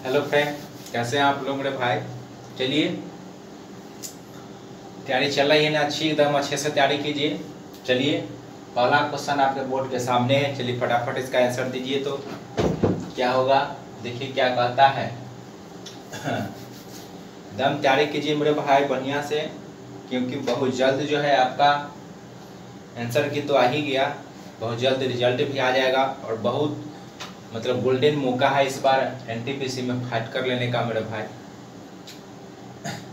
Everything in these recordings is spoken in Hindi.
हेलो फ्रेंड, कैसे हैं आप लोग मेरे भाई। चलिए, तैयारी चल रही है ना, एकदम अच्छे से तैयारी कीजिए। चलिए, पहला क्वेश्चन आपके बोर्ड के सामने है। चलिए फटाफट इसका आंसर दीजिए तो क्या होगा। देखिए क्या कहता है। एकदम तैयारी कीजिए मेरे भाई बढ़िया से, क्योंकि बहुत जल्द जो है आपका आंसर की तो आ ही गया, बहुत जल्द रिजल्ट भी आ जाएगा और बहुत मतलब गोल्डन मौका है इस बार एनटीपीसी में फाइट कर लेने का मेरे भाई।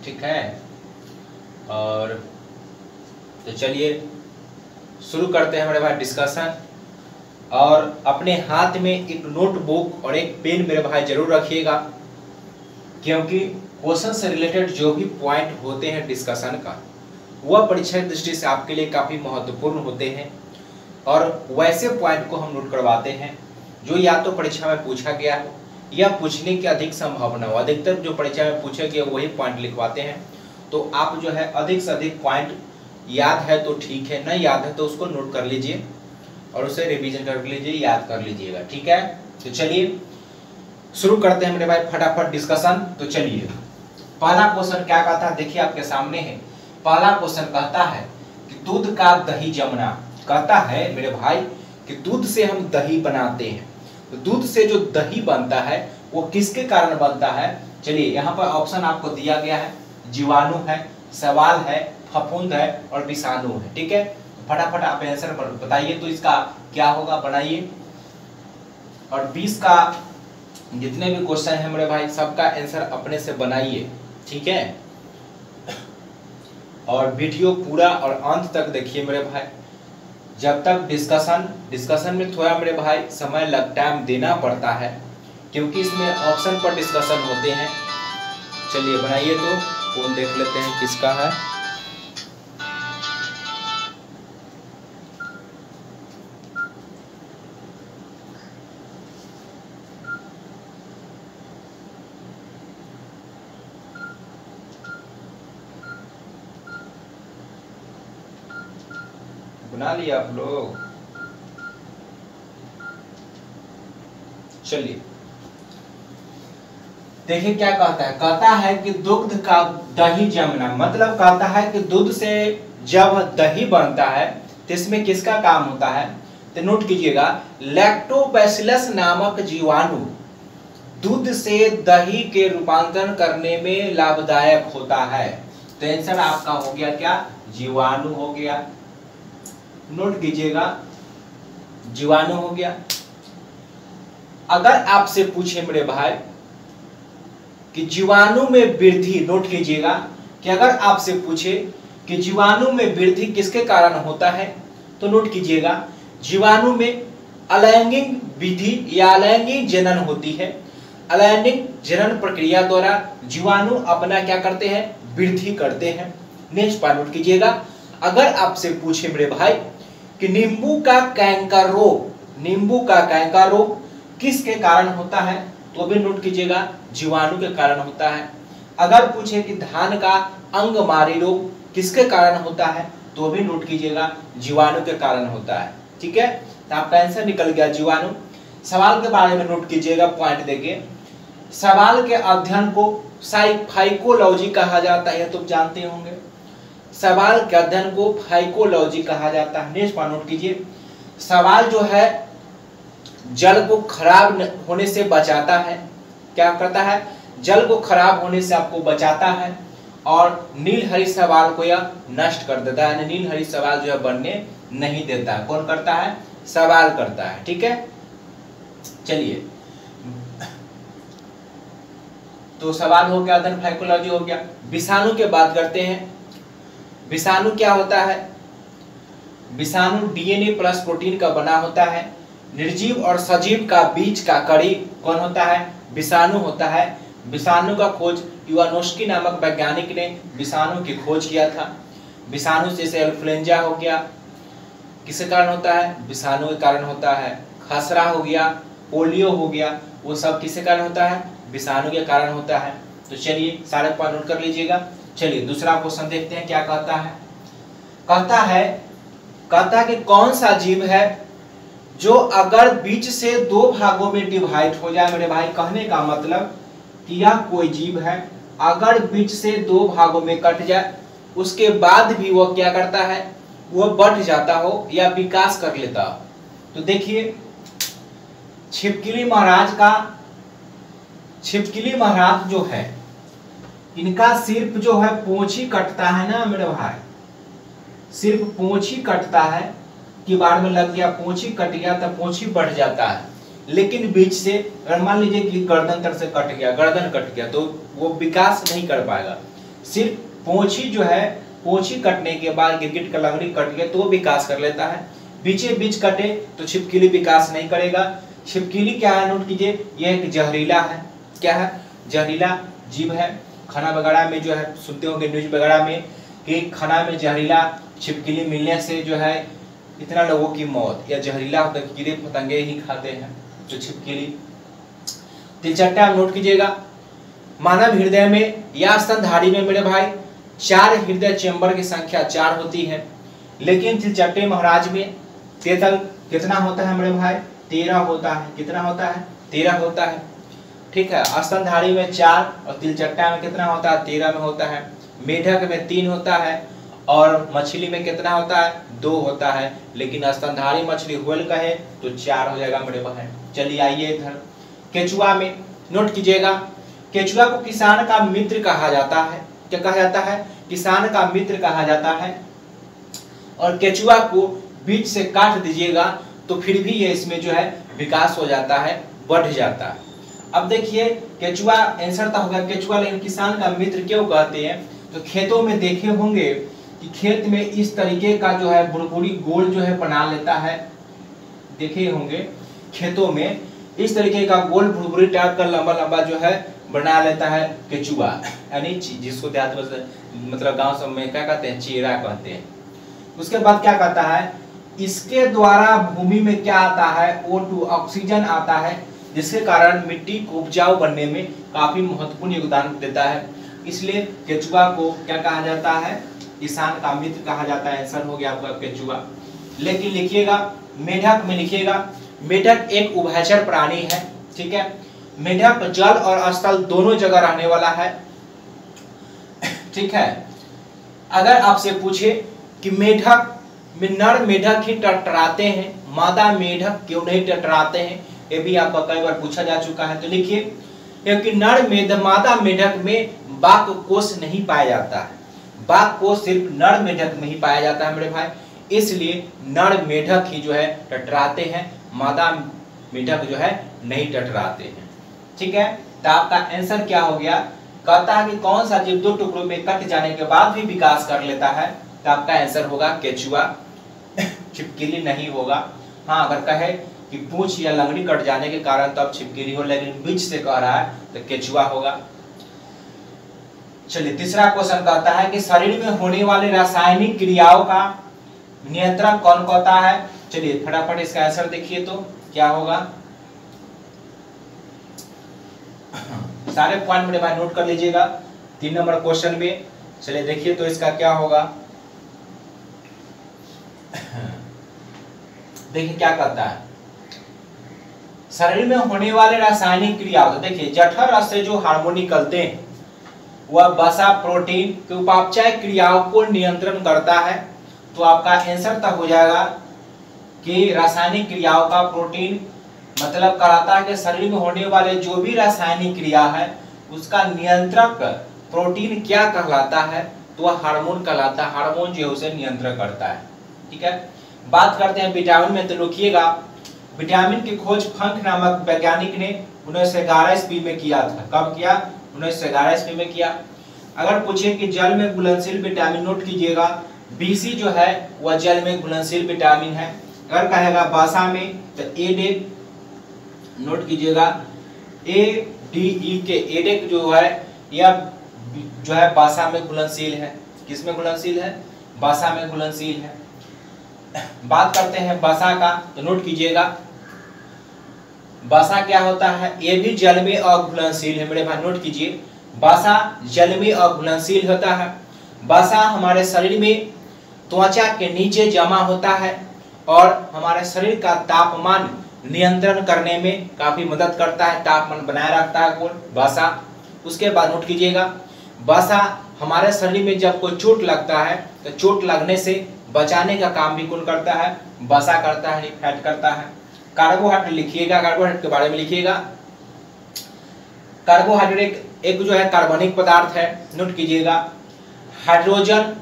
ठीक है, और तो चलिए शुरू करते हैं मेरे भाई डिस्कशन। और अपने हाथ में एक नोटबुक और एक पेन मेरे भाई जरूर रखिएगा, क्योंकि क्वेश्चन से रिलेटेड जो भी पॉइंट होते हैं डिस्कशन का, वह परीक्षा की दृष्टि से आपके लिए काफी महत्वपूर्ण होते हैं। और वैसे पॉइंट को हम नोट करवाते हैं जो या तो परीक्षा में पूछा गया हो या पूछने की अधिक संभावना हो। अधिकतर जो परीक्षा में पूछे गए वही पॉइंट लिखवाते हैं। तो आप जो है अधिक से अधिक पॉइंट याद है तो ठीक है, नहीं याद है तो उसको नोट कर लीजिए और उसे रिवीजन कर लीजिए, याद कर लीजिएगा। ठीक है, तो चलिए शुरू करते हैं मेरे भाई फटाफट डिस्कशन। तो चलिए पहला क्वेश्चन क्या कहता है, देखिए आपके सामने है। पहला क्वेश्चन कहता है कि दूध का दही जमना। कहता है मेरे भाई कि दूध से हम दही बनाते हैं, तो दूध से जो दही बनता है वो किसके कारण बनता है। चलिए यहाँ पर ऑप्शन आपको दिया गया है, जीवाणु है, सवाल है, फफूंद है और विषाणु है। ठीक है, फटाफट आप आंसर बताइए तो इसका क्या होगा, बनाइए। और 20 का जितने भी क्वेश्चन है मेरे भाई सबका आंसर अपने से बनाइए। ठीक है, और वीडियो पूरा और अंत तक देखिए मेरे भाई, जब तक डिस्कशन में थोड़ा मेरे भाई समय टाइम देना पड़ता है, क्योंकि इसमें ऑप्शन पर डिस्कशन होते हैं। चलिए बनाइए तो कौन देख लेते हैं किसका है। बना लिया आप लोग। चलिए देखिए क्या कहता है। कहता है कि दुग्ध का दही जमना, मतलब कहता है कि दूध से जब दही बनता है तो इसमें किसका काम होता है। तो नोट कीजिएगा, लैक्टोबैसिलस नामक जीवाणु दूध से दही के रूपांतरण करने में लाभदायक होता है। तो आंसर आपका हो गया क्या, जीवाणु हो गया। नोट कीजिएगा, जीवाणु हो गया। अगर आपसे पूछे मेरे भाई कि जीवाणु में वृद्धि, नोट कीजिएगा कि अगर आपसे पूछे कि जीवाणु में वृद्धि किसके कारण होता है, तो नोट कीजिएगा जीवाणु में अलैंगिक विधि या अलैंगिक जनन होती है। अलैंगिक जनन प्रक्रिया द्वारा जीवाणु अपना क्या करते हैं, वृद्धि करते हैं। नेक्स्ट पॉइंट नोट कीजिएगा, अगर आपसे पूछे मेरे भाई कि नींबू का कैंकर रोग किसके कारण होता है, तो भी नोट कीजिएगा जीवाणु के कारण होता है। अगर पूछे कि धान का अंगमारी रोग किसके कारण होता है, तो भी नोट कीजिएगा जीवाणु के कारण होता है। ठीक है, तो आपका आंसर निकल गया जीवाणु। सवाल के बारे में नोट कीजिएगा, पॉइंट देखिए। सवाल के अध्ययन को फाइकोलॉजी कहा जाता है, तुम जानते होंगे। सवाल के अध्ययन को फाइकोलॉजी कहा जाता है। नेक्स्ट पॉइंट नोट कीजिए, सवाल जो है जल को खराब होने से बचाता है। क्या करता है, जल को खराब होने से आपको बचाता है और नील हरी सवाल को यह नष्ट कर देता है, नील हरी सवाल जो है बनने नहीं देता है। कौन करता है, सवाल करता है। ठीक है, चलिए तो सवाल हो गया, अध्ययन फाइकोलॉजी हो गया। विषाणु की बात करते हैं। विषाणु क्या होता है, विषाणु डीएनए प्लस प्रोटीन का बना होता है। निर्जीव और सजीव का बीच का कड़ी कौन होता है, विषाणु होता है। विषाणु का खोज इवानोस्की नामक वैज्ञानिक ने विषाणु की खोज किया था। विषाणु जैसे इन्फ्लुएंजा हो गया, किसके कारण होता है, विषाणु के कारण होता है। खसरा हो गया, पोलियो हो गया, वो सब किसके कारण होता है, विषाणु के कारण होता है। तो चलिए सारे पॉइंट नोट कर लीजिएगा। चलिए दूसरा क्वेश्चन देखते हैं क्या कहता है। कहता है कि कौन सा जीव है जो अगर बीच से दो भागों में डिवाइड हो जाए, मेरे भाई कहने का मतलब कि यह कोई जीव है, अगर बीच से दो भागों में कट जाए उसके बाद भी वो क्या करता है, वो बढ़ जाता हो या विकास कर लेता हो। तो देखिए छिपकली महाराज जो है, इनका सिर्फ जो है पूंछ ही कटता है ना मेरे भाई, सिर्फ पूंछ ही कटता है कि बार में लग गया, पूंछ ही कट गया तो पूंछ ही बढ़ जाता है। लेकिन बीच से अगर मान लीजिए कि गर्दन तक से कट गया, गर्दन कट गया, तो वो विकास नहीं कर पाएगा। सिर्फ पूंछ ही जो है, पूंछ ही कटने के बाद गिरगिट का लंगड़ी कट गया तो वो विकास कर लेता है। बीचे बीच कटे तो छिपकली विकास नहीं करेगा। छिपकली क्या है, नोट कीजिए, ये एक जहरीला है। क्या है, जहरीला जीव है। खाना वगैरह में जो है सुनते होंगे न्यूज वगैरह में कि खाना में जहरीला छिपकली मिलने से जो है इतना लोगों की मौत, या जहरीला होता है, कीड़े पतंगे ही खाते हैं जो छिपकली। तिलचट्टा नोट कीजिएगा, मानव हृदय में या स्तनधारी में मेरे भाई 4 हृदय चेंबर की संख्या 4 होती है, लेकिन तिलचट्टे महाराज में टोटल कितना होता है मेरे भाई, 13 होता है। कितना होता है, 13 होता है। ठीक है, स्तनधारी में 4 और तिलचट्टा में कितना होता है, 13 में होता है। मेढक में 3 होता है और मछली में कितना होता है, 2 होता है। लेकिन स्तनधारी मछली व्हेल कहे तो 4 हो जाएगा मेरे भाई। चलिए आइए इधर केचुआ में नोट कीजिएगा, केचुआ को किसान का मित्र कहा जाता है। क्या कहा जाता है, किसान का मित्र कहा जाता है। और केचुआ को बीच से काट दीजिएगा तो फिर भी ये इसमें जो है विकास हो जाता है, बढ़ जाता है। अब देखिए केचुआ आंसर तो होगा केचुआ, लेकिन किसान का मित्र क्यों कहते हैं, तो खेतों में देखे होंगे कि खेत में इस तरीके का जो है बुड़बुड़ी गोल जो है बना लेता है। देखे होंगे खेतों में इस तरीके का गोल बुड़बुड़ी टाइप का लंबा लंबा जो है बना लेता है केचुआ, यानी जिसको देहात में मतलब गांव सब में क्या कहते हैं, चीरा कहते हैं। उसके बाद क्या कहता है, इसके द्वारा भूमि में क्या आता है, O2 ऑक्सीजन आता है, जिसके कारण मिट्टी को उपजाऊ बनने में काफी महत्वपूर्ण योगदान देता है। इसलिए केचुआ को क्या कहा जाता है, किसान का मित्र कहा जाता है। आंसर हो गया आपका केचुआ। लेकिन लिखिएगा मेढक में लिखिएगा, मेढक एक उभयचर प्राणी है। ठीक है, मेढक जल और स्थल दोनों जगह रहने वाला है। ठीक है, अगर आपसे पूछे कि मेढक में नर मेढक ही टटराते हैं, मादा मेढक क्यों नहीं टटराते हैं, ये भी आपका कई बार पूछा जा चुका है। तो लिखिए, क्योंकि मादा मेढक में बाक कोष नहीं पाया जाता है। बाक कोष सिर्फ नर मेढक में ही पाया जाता है मेरे भाई, इसलिए नर मेढक ही जो है टटराते हैं, मादा मेढक जो है नहीं टटराते हैं। ठीक है, तो आपका आंसर क्या हो गया, कहता है कि कौन सा जीव 2 टुकड़ों में कट जाने के बाद भी विकास कर लेता है, तो आपका आंसर होगा केचुआ। छिपकली नहीं होगा। हाँ, अगर कहे कि पूंछ या लंगड़ी कट जाने के कारण तब छिपकली हो, लेकिन बीच से कह रहा है तो केचुआ होगा। चलिए तीसरा क्वेश्चन कहता है कि शरीर में होने वाले रासायनिक क्रियाओं का नियंत्रण कौन करता है। चलिए फटाफट इसका आंसर देखिए तो क्या होगा, सारे पॉइंट मेरे भाई नोट कर लीजिएगा 3 नंबर क्वेश्चन में। चलिए देखिए तो इसका क्या होगा, देखिए क्या कहता है, शरीर में होने वाले रासायनिक क्रियाओं, तो देखिए जठर रस से जो हार्मोन निकलते हैं वह वसा प्रोटीन की उपापचय क्रियाओं को नियंत्रण करता है। तो आपका आंसर तब हो जाएगा कि रासायनिक क्रियाओं का प्रोटीन मतलब कराता है कि शरीर में होने वाले जो भी रासायनिक क्रिया है उसका नियंत्रक प्रोटीन क्या कहलाता है, तो वह हार्मोन कहलाता है। हार्मोन जो है उसे नियंत्रण करता है। ठीक है, बात करते हैं विटामिन में। तो लिखिएगा, विटामिन की खोज फंक नामक वैज्ञानिक ने 1911 ईस्वी में किया था। कब किया, 1911 ईस्वी में किया। अगर पूछे कि जल में घुलनशील विटामिन, नोट कीजिएगा BC जो है वह जल में घुलनशील विटामिन है। अगर कहेगा बासा में तो एडेक, नोट कीजिएगा ADE के एडेक जो है यह जो है बासा में घुलनशील है। किस में घुलनशील है, बासा में घुलनशील है। बात करते हैं बासा का, तो नोट कीजिएगा बासा क्या होता है, ये भी जल में अघुलनशील है मेरे भाई। नोट कीजिए, बासा जल में अघुलनशील होता है। बासा हमारे शरीर में त्वचा के नीचे जमा होता है और हमारे शरीर का तापमान नियंत्रण करने में काफी मदद करता है, तापमान बनाए रखता है बासा। उसके बाद नोट कीजिएगा, वसा हमारे शरीर में जब कोई चोट लगता है तो चोट लगने से बचाने का काम भी कौन करता है? वसा करता है, फैट करता है। कार्बोहाइड्रेट लिखिएगा, कार्बोहाइड्रेट के बारे में लिखिएगा। कार्बोहाइड्रेट एक जो है कार्बनिक पदार्थ है, नोट कीजिएगा। हाइड्रोजन,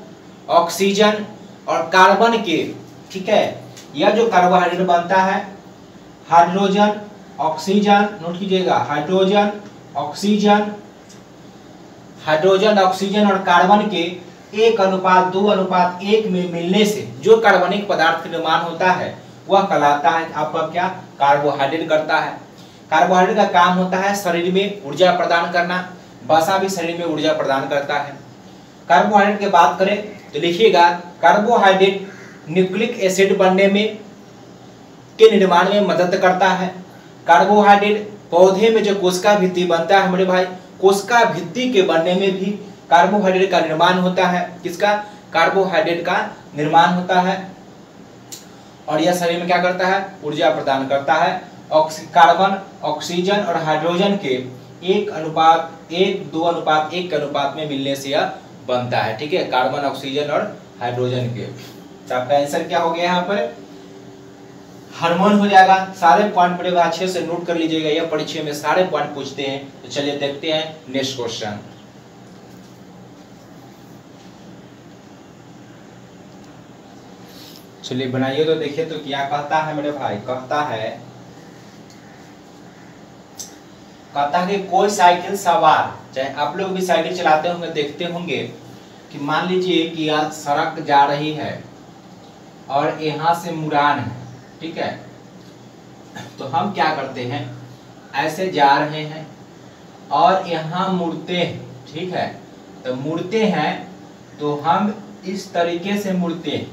ऑक्सीजन और कार्बन के, ठीक है, यह जो कार्बोहाइड्रेट बनता है हाइड्रोजन, ऑक्सीजन, नोट कीजिएगा, हाइड्रोजन, ऑक्सीजन और कार्बन के 1:2:1 में मिलने से जो कार्बनिक पदार्थ का निर्माण होता है वह कहलाता है आपका क्या? कार्बोहाइड्रेट करता है। कार्बोहाइड्रेट का काम होता है शरीर में ऊर्जा प्रदान करना, वसा भी शरीर में ऊर्जा प्रदान करता है। कार्बोहाइड्रेट की बात करें तो लिखिएगा, कार्बोहाइड्रेट न्यूक्लिक एसिड बनने में के निर्माण में मदद करता है। कार्बोहाइड्रेट पौधे में जो कोशिका भित्ति बनता है मेरे भाई, कोशिका भित्ति के बनने में भी कार्बोहाइड्रेट का निर्माण होता है। किसका? कार्बोहाइड्रेट का निर्माण होता है और यह शरीर में क्या करता है? ऊर्जा प्रदान करता है। कार्बन, ऑक्सीजन और हाइड्रोजन के 1:1:2:1 के अनुपात में मिलने से यह बनता है, ठीक है, कार्बन, ऑक्सीजन और हाइड्रोजन के। तो आपका आंसर क्या हो गया यहाँ पर? हार्मोन हो जाएगा। सारे पॉइंट बड़े अच्छे से नोट कर लीजिएगा, यह परीक्षा में सारे पॉइंट पूछते हैं। तो चलिए देखते हैं नेक्स्ट क्वेश्चन। चलिए बनाइए तो देखिए तो क्या कहता है मेरे भाई। कहता है कि कोई साइकिल सवार, चाहे आप लोग भी साइकिल चलाते होंगे, देखते होंगे कि मान लीजिए कि आज सड़क जा रही है और यहाँ से मुड़ान है, ठीक है, तो हम क्या करते हैं, ऐसे जा रहे हैं और यहाँ मुड़ते हैं, ठीक है, तो मुड़ते हैं तो हम इस तरीके से मुड़ते हैं,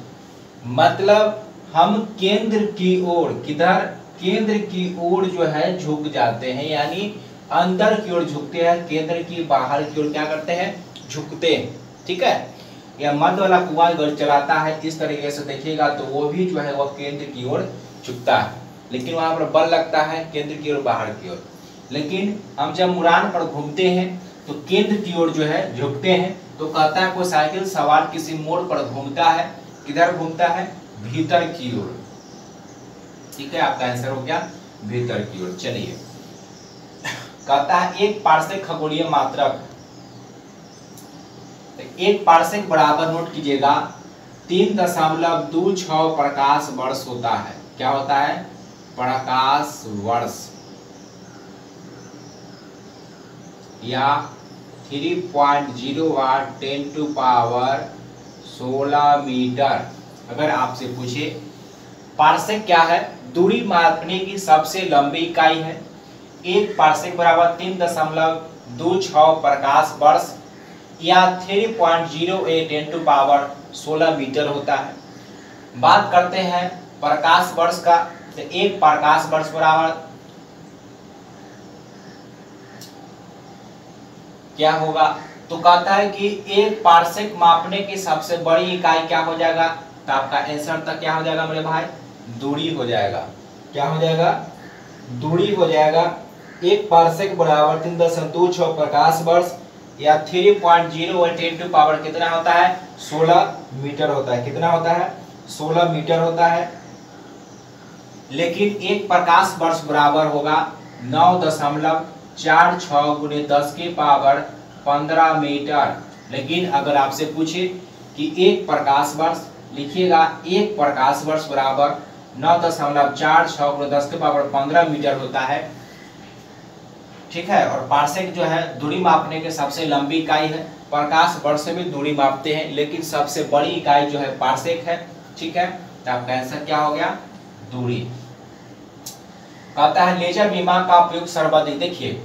मतलब हम केंद्र की ओर, किधर? केंद्र की ओर जो है झुक जाते हैं, यानी अंदर की ओर झुकते हैं, केंद्र की बाहर की ओर क्या करते हैं? झुकते हैं, ठीक है। यह मध्य वाला कुआं अगर चलाता है इस तरीके से देखिएगा तो वो भी जो है वह केंद्र की ओर झुकता है, लेकिन वहां पर बल लगता है केंद्र की ओर, बाहर की ओर। लेकिन हम जब मुड़ान पर घूमते हैं तो केंद्र की ओर जो है झुकते हैं। तो कहता है कोई साइकिल सवार किसी मोड़ पर घूमता है, किधर घूमता है? भीतर की ओर, ठीक है, आपका आंसर हो गया भीतर की ओर। चलिए कहता है एक पार्सेक खगोलीय मात्रक, एक पार्सेक बराबर, नोट कीजिएगा, 3.26 प्रकाश वर्ष होता है। क्या होता है? प्रकाश वर्ष, या 3.08 10⁻16 मीटर। अगर आपसे पूछे पार्सेक क्या है? दूरी मापने की सबसे लंबी इकाई है। एक पार्सेक बराबर 3.26 प्रकाश वर्ष या 3.08 10⁻16 मीटर होता है। बात करते हैं प्रकाश वर्ष का, तो एक प्रकाश वर्ष बराबर क्या होगा? तो कहता है कि एक पार्सेक मापने की सबसे बड़ी इकाई क्या हो जाएगा? तो आपका आंसर तक क्या हो जाएगा मेरे भाई? दूरी हो जाएगा। क्या हो जाएगा? दूरी हो जाएगा। एक पार्सेक बराबर 3.26 प्रकाश वर्ष या 3.08 पावर कितना होता है? 16 मीटर होता है। कितना होता है? 16 मीटर होता है। लेकिन एक प्रकाश वर्ष बराबर होगा 9.46 × 10⁻15 मीटर। लेकिन अगर आपसे पूछे कि एक प्रकाश वर्ष, लिखिएगा एक प्रकाश वर्ष बराबर 9.46 × 10⁻15 मीटर होता है, ठीक है। और पार्सेक जो है दूरी मापने के सबसे लंबी इकाई है। प्रकाश वर्ष से भी दूरी मापते हैं, लेकिन सबसे बड़ी इकाई जो है पार्सेक है, ठीक है। तो आपका आंसर क्या हो गया? दूरी। कहता है लेजर बीमा का उपयोग सर्वाधिक, देखिए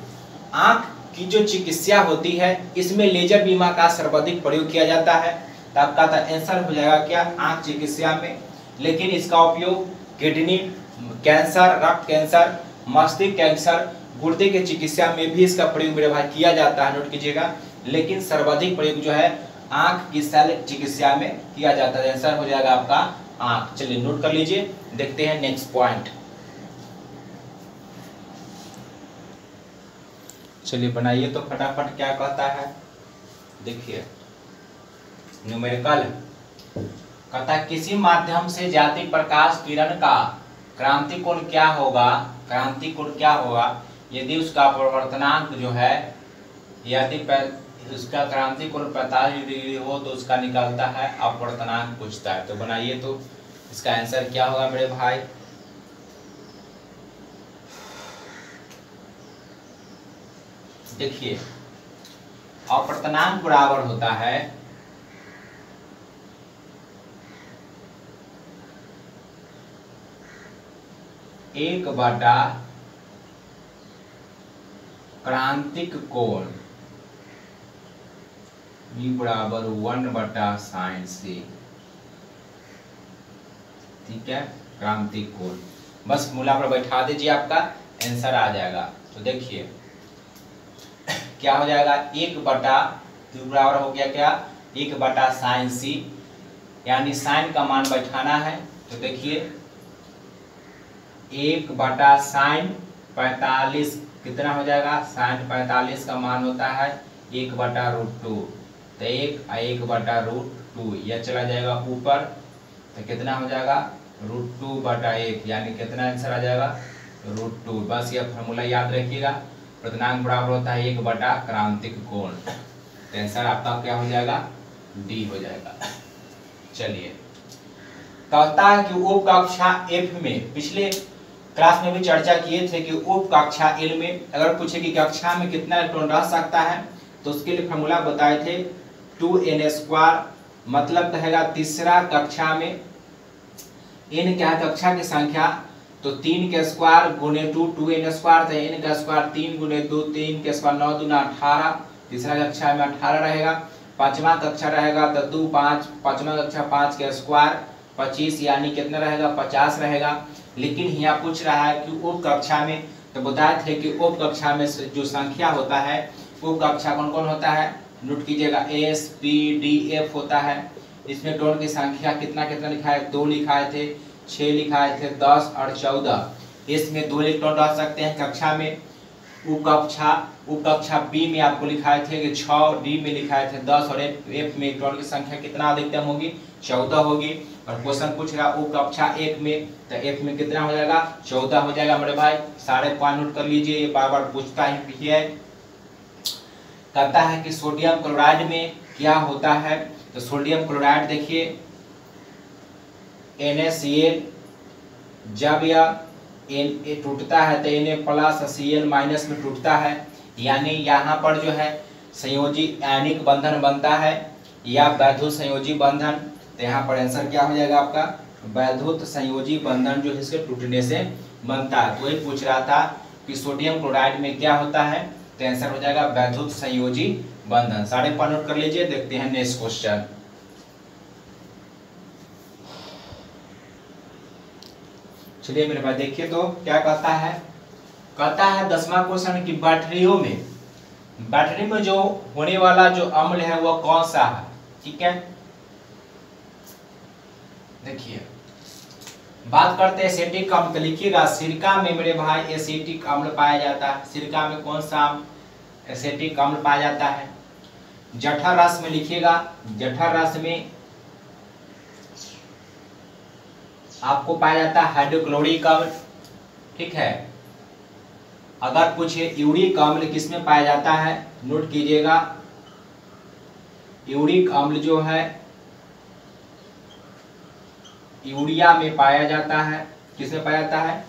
आंख की जो चिकित्सा होती है इसमें लेजर बीमा का सर्वाधिक प्रयोग किया जाता है। तो आपका आंसर हो जाएगा क्या? आंख चिकित्सा में। लेकिन इसका उपयोग किडनी कैंसर, रक्त कैंसर, मस्तिष्क कैंसर, गुर्दे के चिकित्सा में भी इसका प्रयोग मेरे भाई किया जाता है, नोट कीजिएगा। लेकिन सर्वाधिक प्रयोग जो है आंख की शल्य चिकित्सा में किया जाता है। आंसर हो जाएगा आपका आंख। चलिए नोट कर लीजिए, देखते हैं नेक्स्ट पॉइंट। चलिए बनाइए तो फटाफट, क्या कहता है देखिए। न्यूमेरिकल कहता है किसी माध्यम से जाती प्रकाश किरण का क्रांति कोण क्या होगा, क्रांति कोण क्या होगा यदि उसका अपवर्तनांक जो है, यदि उसका क्रांति कोण 45 डिग्री हो तो उसका निकलता है अपवर्तनांक पूछता है। तो बनाइए तो इसका आंसर क्या होगा मेरे भाई। देखिए अपवर्तनांक बराबर होता है एक बटा क्रांतिक कोण B बराबर 1 बटा साइन C, ठीक है, क्रांतिक कोण। बस मूला पर बैठा दीजिए, आपका आंसर आ जाएगा। तो देखिए क्या हो जाएगा, 1 बटा Q बराबर हो गया क्या, 1 बटा साइन C, यानी साइन का मान बैठाना है। तो देखिए 1 बटा साइन 45 कितना हो जाएगा, साइन 45 का मान होता है 1 बटा रूट 2, तो 1 बटा रूट 2 यह चला जाएगा ऊपर, तो कितना हो जाएगा रूट 2 बटा 1, यानी कितना आंसर आ जाएगा रूट 2। बस यह फॉर्मूला याद रखिएगा, प्रतिनांक बराबर होता है 1 बटा क्रांतिक कोण। तो आंसर आपका क्या हो जाएगा, डी हो जाएगा। चलिए कहता है कि उप कक्षा F में, पिछले क्लास में भी चर्चा किए थे कि उप कक्षा L में अगर पूछे कि कक्षा में कितना इलेक्ट्रॉन रह सकता है तो उसके लिए फॉर्मूला बताए थे 2n², मतलब कहेगा तीसरा कक्षा में n क्या है कक्षा की संख्या, तो 3 के स्क्वायर गुने 2 2n स्क्वायर, तो n का स्क्वायर 3 गुने 2 3 के स्क्वायर 9 दूना 18, तीसरा कक्षा में 18 रहेगा। पांचवा कक्षा रहेगा तो 2 5, पांचवा कक्षा 5 के स्क्वायर 25, यानी कितना रहेगा 50 रहेगा। लेकिन यहाँ पूछ रहा है कि उप कक्षा में, तो बताए थे कि उप कक्षा में जो संख्या होता है, उप कक्षा कौन कौन होता है, नोट कीजिएगा S P D F होता है। इसमें इलेक्ट्रॉन की संख्या कितना कितना लिखा है, 2 लिखाए थे, 6 लिखाए थे, 10 और 14। इसमें 2 इलेक्ट्रॉन रह सकते हैं कक्षा में। उपकक्षा B में आपको लिखाए थे कि 6, D में लिखाए थे 10 और F में इलेक्ट्रॉन की संख्या कितना अधिकतम होगी, 14 होगी। और क्वेश्चन पूछ रहा उपकक्षा 1 में, तो F में कितना हो जाएगा 14 हो जाएगा मेरे भाई। सारे पॉइंट नोट कर लीजिए, ये बार बार पूछता ही है। कहता है कि सोडियम क्लोराइड में क्या होता है, तो सोडियम क्लोराइड देखिए NaCl, जब यह Na टूटता है तो Na+Cl- में टूटता है, यानी यहाँ पर जो है संयोजी आयनिक बंधन बनता है या वैद्युत संयोजी बंधन। तो यहाँ पर आंसर क्या हो जाएगा आपका, वैद्युत संयोजी बंधन जो इसके टूटने से बनता है। तो वही पूछ रहा था कि सोडियम क्लोराइड में क्या होता है, तो आंसर हो जाएगा वैद्युत संयोजी बंधन। सारे पॉइंट नोट कर लीजिए, देखते हैं नेक्स्ट क्वेश्चन। चलिए मेरे भाई देखिए तो क्या कहता है, कहता है 10वां क्वेश्चन की बैटरी में जो होने वाला जो अम्ल है वह कौन सा है, ठीक है। देखिए बात करते हैं एसिटिक अम्ल, तो लिखिएगा सिरका में मेरे भाई एसिटिक अम्ल पाया जाता है। सिरका में कौन सा एसिटिक अम्ल पाया जाता है, जठर रस में लिखिएगा, जठर रस में आपको पाया जाता है हाइड्रोक्लोरिक अम्ल, ठीक है। अगर पूछे यूरिक अम्ल किसमें पाया जाता है, नोट कीजिएगा यूरिक अम्ल जो है यूरिया में पाया जाता है। किसमें पाया जाता है,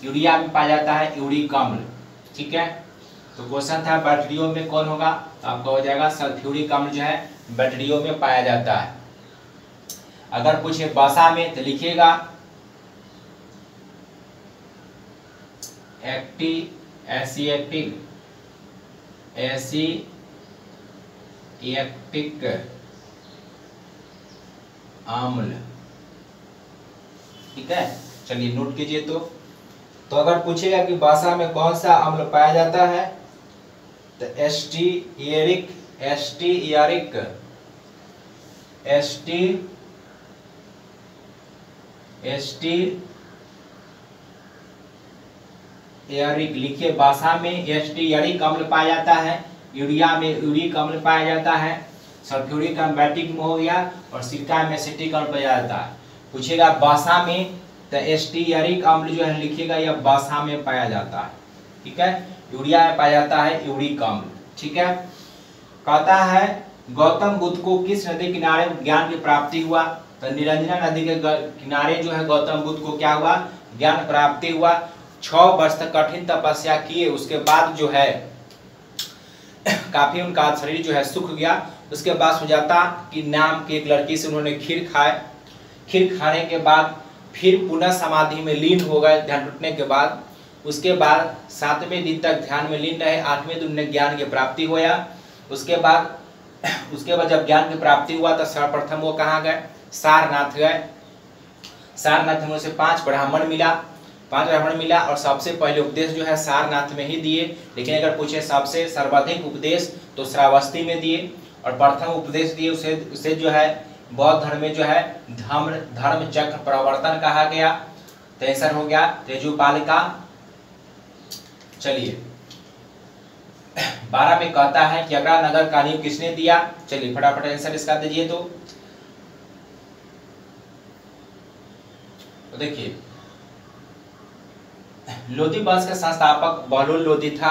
यूरिया में पाया जाता है यूरिक अम्ल, ठीक है। तो क्वेश्चन था बैटरियों में कौन होगा, तो आपका हो जाएगा सल्फ्यूरिक अम्ल जो है बैटरियों में पाया जाता है। अगर पूछे वसा में तो लिखिएगा एसिएटिक अम्ल, ठीक है। चलिए नोट कीजिए तो अगर पूछेगा कि वसा में कौन सा अम्ल पाया जाता है, तो एस्टियरिक एरिक लिखिए, वसा में एस्टियरिक अम्ल पाया जाता है, यूरिया में यूरिक अम्ल पाया जाता है, सल्फ्यूरिक अम्ल बैटिक में हो गया, और सिरका में एसिटिक अम्ल पाया जाता है। पूछेगा वसा में, तो एस्टियरिक अम्ल जो है लिखिएगा यह वसा में पाया जाता है, ठीक है। यूरिया में पाया जाता है यूरिक अम्ल, ठीक है। कहता है गौतम बुद्ध को किस नदी किनारे ज्ञान की प्राप्ति हुआ, तो निरंजना नदी के किनारे जो है गौतम बुद्ध को क्या हुआ, ज्ञान प्राप्ति हुआ। 6 वर्ष तक कठिन तपस्या किए, उसके बाद जो है काफी उनका शरीर जो है सूख गया। उसके बाद सुजाता की नाम की एक लड़की से उन्होंने खीर खाए, खीर खाने के बाद फिर पुनः समाधि में लीन हो गए ध्यान टूटने के बाद। उसके बाद 7वें दिन तक ध्यान में लीन रहे, 8वें दिन उन्हें ज्ञान की प्राप्ति हुआ। उसके बाद जब ज्ञान की प्राप्ति हुआ तो सर्वप्रथम वो कहाँ गए, सारनाथ गए। सारनाथ में उसे 5 ब्राह्मण मिला और सबसे पहले उपदेश जो है सारनाथ में ही दिए। लेकिन अगर पूछे सबसे सर्वाधिक उपदेश तो श्रावस्ती में दिए, और प्रथम उपदेश दिए उसे जो है बौद्ध धर्म में जो है धर्म चक्र प्रवर्तन कहा गया। तो आंसर हो गया तेजुपालिका। चलिए 12 में कहता है कि आगरा नगर का नींव किसने दिया। चलिए फटाफट आंसर इसका दीजिए। तो देखिए लोधी वंश के संस्थापक बहलोल लोधी था।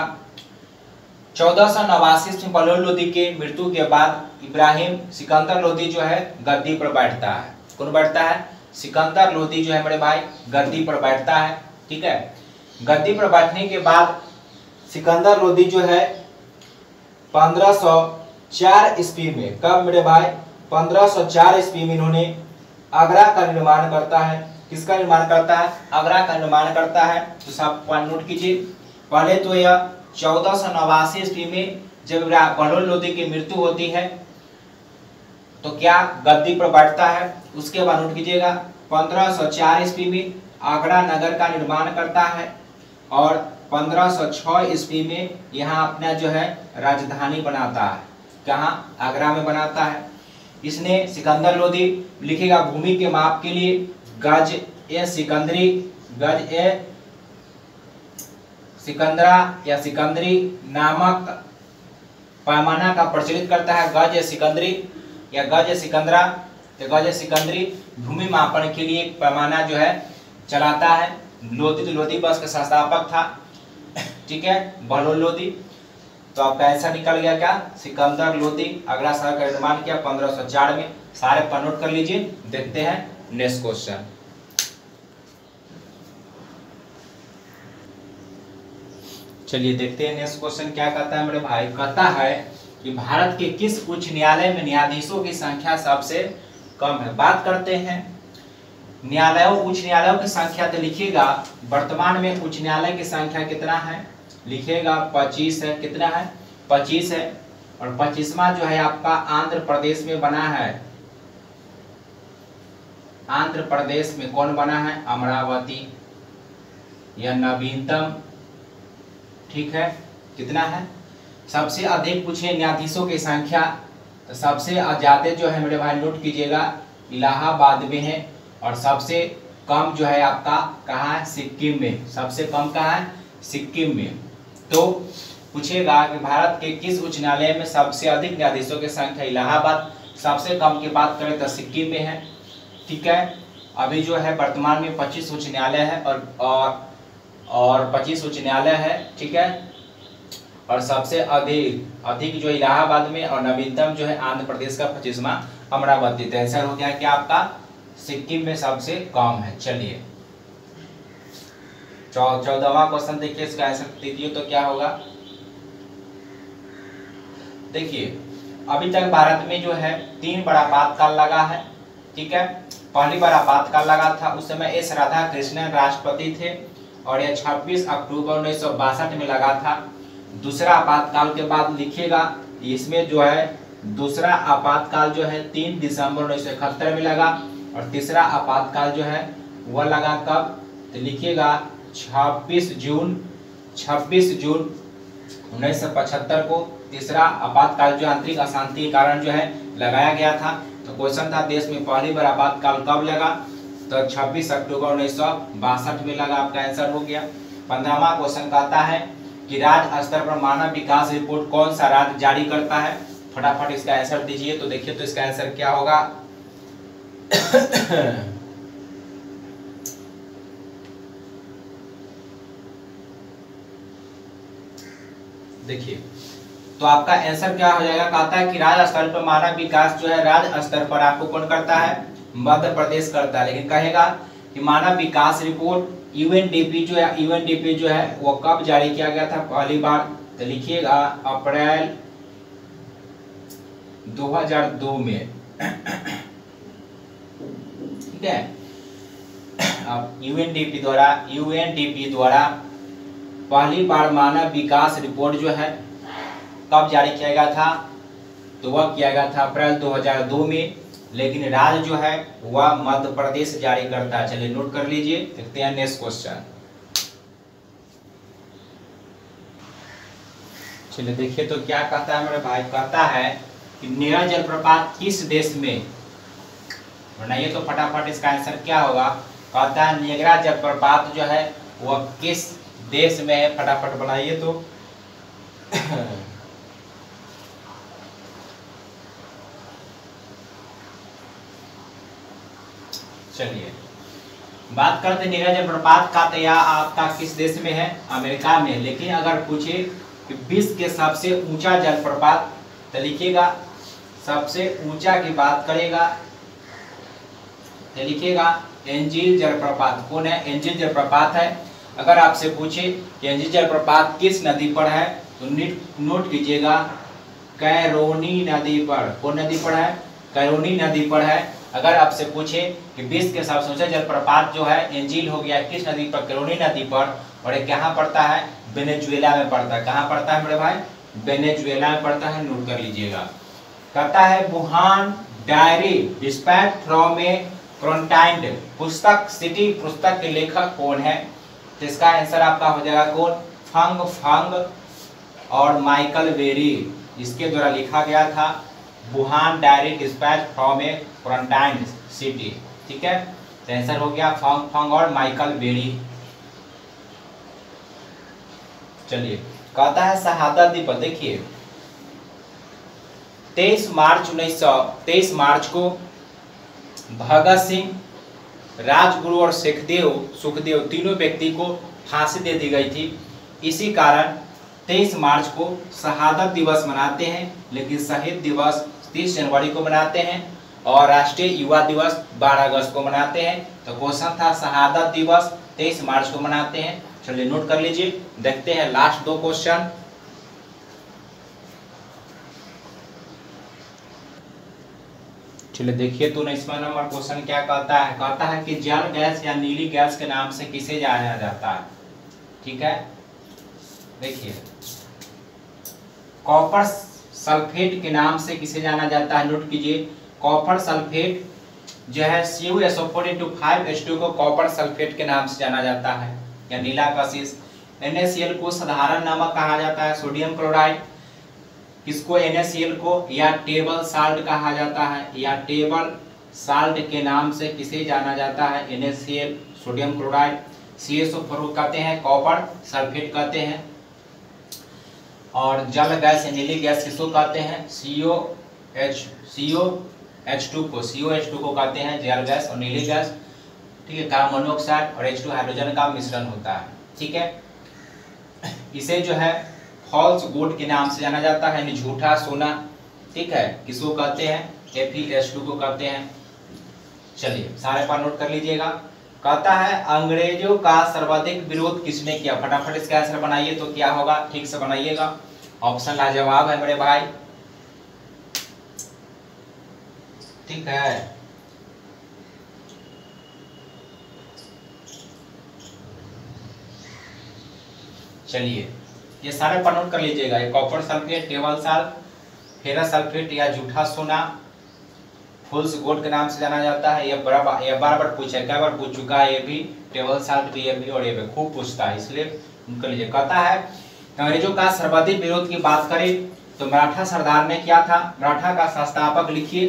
1489 में बहलोल लोधी के मृत्यु के बाद इब्राहिम सिकंदर लोधी जो है गद्दी पर बैठता है। कौन बैठता है, सिकंदर लोधी जो है मेरे भाई गद्दी पर बैठता है, ठीक है। गद्दी पर बैठने के बाद सिकंदर लोधी जो है 1504 ईस्वी में, कब मेरे भाई 1504 ईस्वी में इन्होंने आगरा का निर्माण करता है। किसका निर्माण करता है, आगरा का निर्माण करता है। तो सब पॉइंट नोट कीजिए। पहले तो यह 1489 ईस्वी में जब बहलोल लोधी की मृत्यु होती है तो क्या गद्दी पर बैठता है। उसके बाद नोट कीजिएगा 1504 ईस्वी में आगरा नगर का निर्माण करता है, और 1506 ईस्वी में यहाँ अपना जो है राजधानी बनाता है। कहाँ, आगरा में बनाता है। इसने सिकंदर लोधी लिखेगा भूमि के माप के लिए गज ए सिकंदरी, गज ए सिकंदरा या सिकंदरी नामक पैमाना का प्रचलित करता है। गज ए सिकंदरी या गज ए सिकंदरा या गज ए सिकंदरी भूमि मापन के लिए एक पैमाना जो है चलाता है। लोधी तो लोधी वंश का संस्थापक था, ठीक है, बहलोल लोधी। तो आपका आंसर निकल गया क्या, सिकंदर लोधी। आगरा शहर का निर्माण किया 1504 में। सारे पर नोट कर लीजिए। देखते हैं नेक्स्ट क्वेश्चन। चलिए देखते हैं नेक्स्ट क्वेश्चन क्या कहता है मेरे भाई। कहता है कि भारत के किस उच्च न्यायालय में न्यायाधीशों की संख्या सबसे कम है। बात करते हैं न्यायालयों, उच्च न्यायालयों की संख्या। तो लिखिएगा वर्तमान में उच्च न्यायालय की संख्या कितना है, लिखिएगा 25 है। कितना है, 25 है। और 25वां जो है आपका आंध्र प्रदेश में बना है। आंध्र प्रदेश में कौन बना है, अमरावती। यह नवीनतम, ठीक है। कितना है, सबसे अधिक पूछे न्यायाधीशों की संख्या, तो सबसे ज्यादा जो है मेरे भाई नोट कीजिएगा इलाहाबाद में है, और सबसे कम जो है आपका कहाँ है, सिक्किम में। सबसे कम कहाँ है, सिक्किम में। तो पूछेगा कि भारत के किस उच्च न्यायालय में सबसे अधिक न्यायाधीशों की संख्या, इलाहाबाद। सबसे कम की बात करें तो सिक्किम में है, ठीक है। अभी जो है वर्तमान में 25 उच्च न्यायालय है और 25 उच्च न्यायालय है, ठीक है। और सबसे अधिक जो इलाहाबाद में, और नवीनतम जो है आंध्र प्रदेश का 25वां अमरावती। तो आंसर हो गया कि आपका सिक्किम में सबसे कम है। चलिए 14वां क्वेश्चन देखिए, इसका आंसर दीजिए तो क्या होगा। देखिए अभी तक भारत में जो है 3 बड़ा आपातकाल लगा है, ठीक है। पहली बार आपातकाल लगा था, उस समय एस राधा कृष्णन राष्ट्रपति थे, और यह 26 अक्टूबर 1962 में लगा था। दूसरा आपातकाल के बाद लिखिएगा, इसमें जो है दूसरा आपातकाल जो है 3 दिसंबर 1971 में लगा, और तीसरा आपातकाल जो है वह लगा कब, तो लिखिएगा 26 जून 1975 को तीसरा आपातकाल जो आंतरिक अशांति के कारण जो है लगाया गया था। तो क्वेश्चन था देश में पहली बार आपातकाल कब लगा, तो 26 अक्टूबर 1962 में लगा। आपका आंसर हो गया। 15वां क्वेश्चन कहता है कि राज्य स्तर पर मानव विकास रिपोर्ट कौन सा राज्य जारी करता है। फटाफट इसका आंसर दीजिए। तो देखिए तो इसका आंसर क्या होगा। देखिए तो आपका आंसर क्या हो जाएगा। कहता है कि राज्य स्तर पर मानव विकास जो है राज्य स्तर पर आपको कौन करता है, मध्य प्रदेश करता है। लेकिन कहेगा कि मानव विकास रिपोर्ट यूएनडीपी जो है वो कब जारी किया गया था पहली बार। तो लिखिएगा अप्रैल 2002 में। ठीक है, अब यूएनडीपी द्वारा पहली बार मानव विकास रिपोर्ट जो है कब जारी किया गया था। तो वह किया गया था अप्रैल 2002 में। लेकिन राज्य जो है वह मध्य प्रदेश जारी करता है। चलिए नोट कर लीजिए। देखते हैं नेक्स्ट क्वेश्चन। चलिए देखिए तो क्या कहता है मेरे भाई। कहता है कि नीरा जलप्रपात किस देश में, बनाइए तो फटाफट इसका आंसर क्या होगा। कहता है निगरा जलप्रपात जो है वह किस देश में है। फटाफट बनाइए तो चलिए बात करते हैं नीरा जलप्रपात का। तो यह आपका किस देश में है, अमेरिका में। लेकिन अगर पूछे कि विश्व के सबसे ऊंचा जलप्रपात, तो लिखिएगा सबसे ऊंचा की बात करेगा तो लिखिएगा एंजिल जलप्रपात। कौन है, एंजिल जलप्रपात है। अगर आपसे पूछे कि एंजिल जलप्रपात किस नदी पर है, तो नोट कीजिएगा कैरोनी नदी पर। कौन नदी पर है, कैरोनी नदी पर है। अगर आपसे पूछे कि विश्व के सबसे ऊंचा जलप्रपात जो है एंजिल हो गया किस नदी पर, कैरोनी नदी पर। और ये कहाँ पड़ता है, वेनेजुएला में पड़ता है। कहाँ पड़ता है मेरे भाई, वेनेजुएला में पड़ता है। नोट कर लीजिएगा। कहता है Wuhan diary dispatch from a क्वारंटाइन्ड पुस्तक सिटी, पुस्तक के लेखक कौन है। तो इसका आंसर आपका हो जाएगा कौन, फंग और माइकल बेरी। इसके द्वारा लिखा गया था Wuhan diary dispatch from a quarantined city. ठीक है, तो आंसर हो गया फंग और माइकल बेरी। चलिए कहता है शहादत दिवस। देखिए 23 मार्च को भगत सिंह, राजगुरु और सुखदेव तीनों व्यक्ति को फांसी दे दी गई थी। इसी कारण 23 मार्च को शहादत दिवस मनाते हैं। लेकिन शहीद दिवस 30 जनवरी को मनाते हैं और राष्ट्रीय युवा दिवस 12 अगस्त को मनाते हैं। तो क्वेश्चन था शहादत दिवस 23 मार्च को मनाते हैं। चलिए नोट कर लीजिए। देखते हैं लास्ट 2 क्वेश्चन। चलिए देखिए तो 19वां नंबर क्वेश्चन क्या कहता है। कहता है कि जल गैस या नीली गैस के नाम से किसे जाना जाता है। ठीक है, देखिए कॉपर सल्फेट के नाम से किसे जाना जाता है। नोट कीजिए कॉपर सल्फेट जो है CuSO4 को कॉपर सल्फेट के नाम से जाना जाता है, या नीला कशिश। NaCl को साधारण नमक कहा जाता है, सोडियम क्लोराइड। किसको, NaCl को, या टेबल साल्ट कहा जाता है, या टेबल साल्ट के नाम से किसे जाना जाता है। NaCl सोडियम क्लोराइड, CuSO4 कहते हैं, कॉपर सल्फेट कहते हैं। और जल गैस या नीली गैस किसको कहते हैं, CO2 को कहते हैं जल गैस और नीली गैस। ठीक है, कार्बन मोनोऑक्साइड और H2 हाइड्रोजन का मिश्रण होता है। ठीक है, इसे जो है फॉल्स गोल्ड के नाम से जाना जाता है, यानी झूठा सोना। ठीक है, किसको कहते हैं, Fe2 को कहते हैं। चलिए सारे पर नोट कर लीजिएगा। कहता है अंग्रेजों का सर्वाधिक विरोध किसने किया। फटाफट इसका आंसर बनाइए तो क्या होगा, ठीक से बनाइएगा। ऑप्शन लाजवाब है मेरे भाई। ठीक है, चलिए ये सारे पर नोट कर लीजिएगा। ये copper sulphate, table salt, ferrous sulphate या झूठा सोना फुल्स गोल्ड के नाम से जाना जाता है। ये बार पूछा है, कई बार पूछ चुका है। ये भी टेबल साल्ट भी, ये भी और ये भी खूब पूछता है, इसलिए कर लीजिए। कहता है अंग्रेजों का सर्वाधिक विरोध की बात करें तो मराठा सरदार ने किया था। मराठा का संस्थापक लिखिए।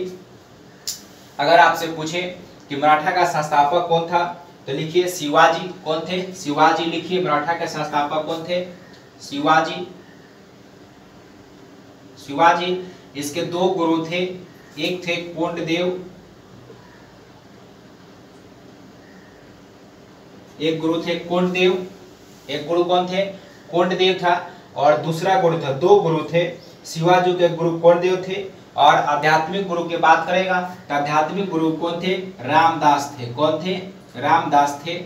अगर आपसे पूछे कि मराठा का संस्थापक कौन था, तो लिखिए शिवाजी कौन थे, शिवाजी लिखिए, मराठा के संस्थापक कौन थे, शिवाजी। शिवाजी, इसके दो गुरु थे, एक थे कोंडदेव, एक गुरु थे कोंडदेव, एक गुरु कौन थे, कोंडदेव था, और दूसरा गुरु था, दो गुरु थे। शिवाजी के गुरु कोंडदेव थे, और आध्यात्मिक गुरु की बात करेगा तो आध्यात्मिक गुरु कौन थे, रामदास थे। कौन थे, रामदास थे।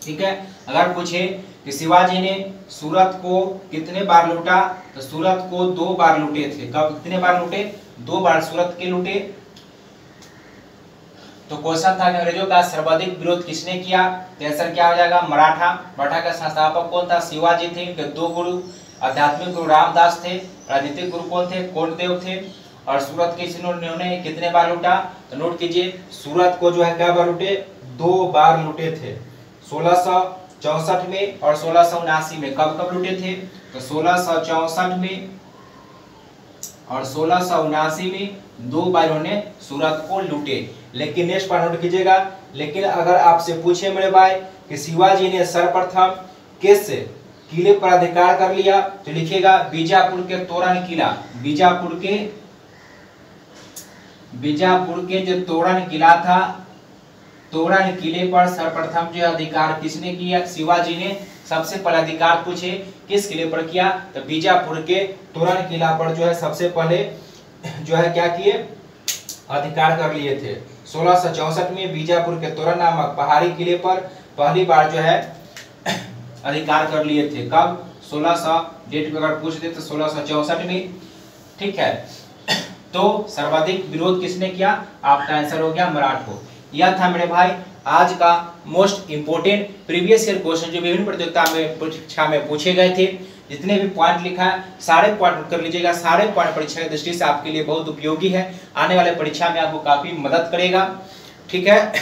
ठीक है, अगर पूछे कि शिवाजी ने सूरत को कितने बार लूटा, तो सूरत को 2 बार लूटे थे। कब, कितने बार लूटे, 2 बार सूरत के लूटे। तो क्वेश्चन था कि अंग्रेजों का सर्वाधिक विरोध किसने किया, तो आंसर क्या हो जाएगा, मराठा। मराठा का संस्थापक कौन था, शिवाजी थे। इनके 2 गुरु, आध्यात्मिक गुरु रामदास थे, राजनीतिक गुरु कौन थे, कोंडदेव थे। और सूरत के इन्होंने कितने बार लूटा, तो नोट कीजिए, सूरत को जो है क्या बार लूटे, 2 बार लूटे थे, 1664 में और 1679 में। कब कब लूटे थे, तो 1664 में और 1679 में 2 बार उन्होंने सूरत को लूटे। लेकिन नेक्स्ट बार नोट कीजिएगा, लेकिन अगर आपसे पूछे मेरे भाई कि शिवाजी ने सर्वप्रथम किस किले पर अधिकार कर लिया, तो लिखिएगा बीजापुर के तोरण किला। बीजापुर के जो तोरण किला था, तोरण किले पर सर्वप्रथम जो अधिकार किसने किया, शिवाजी ने सबसे पहले अधिकार पूछे किस किले पर किया, तो बीजापुर के तोरण किला पर जो है सबसे पहले जो है क्या किए, अधिकार कर लिए थे। 1664 में बीजापुर के तोरण नामक पहाड़ी किले पर पहली बार जो है अधिकार कर लिए थे। कब, 1600 डेट पे अगर पूछ दे तो 1664 में। ठीक है, तो सर्वाधिक विरोध किसने किया, आपका आंसर हो गया मराठों। यह था मेरे भाई आज का most important previous year question जो विभिन्न परीक्षा में पूछे गए थे। जितने भी पॉइंट लिखा है सारे पॉइंट कर लीजिएगा, सारे पॉइंट परीक्षा की दृष्टि से आपके लिए बहुत उपयोगी है, आने वाले परीक्षा में आपको काफी मदद करेगा। ठीक है,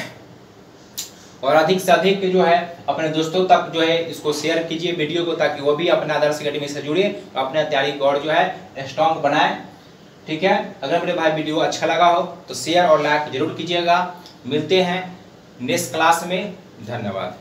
और अधिक से अधिक जो है अपने दोस्तों तक जो है इसको शेयर कीजिए वीडियो को, ताकि वो भी अपने आदर्श अकेडमी से जुड़े, अपने तैयारी को और जो है स्ट्रॉन्ग बनाए। ठीक है, अगर मेरे भाई वीडियो अच्छा लगा हो तो शेयर और लाइक जरूर कीजिएगा। मिलते हैं नेक्स्ट क्लास में, धन्यवाद।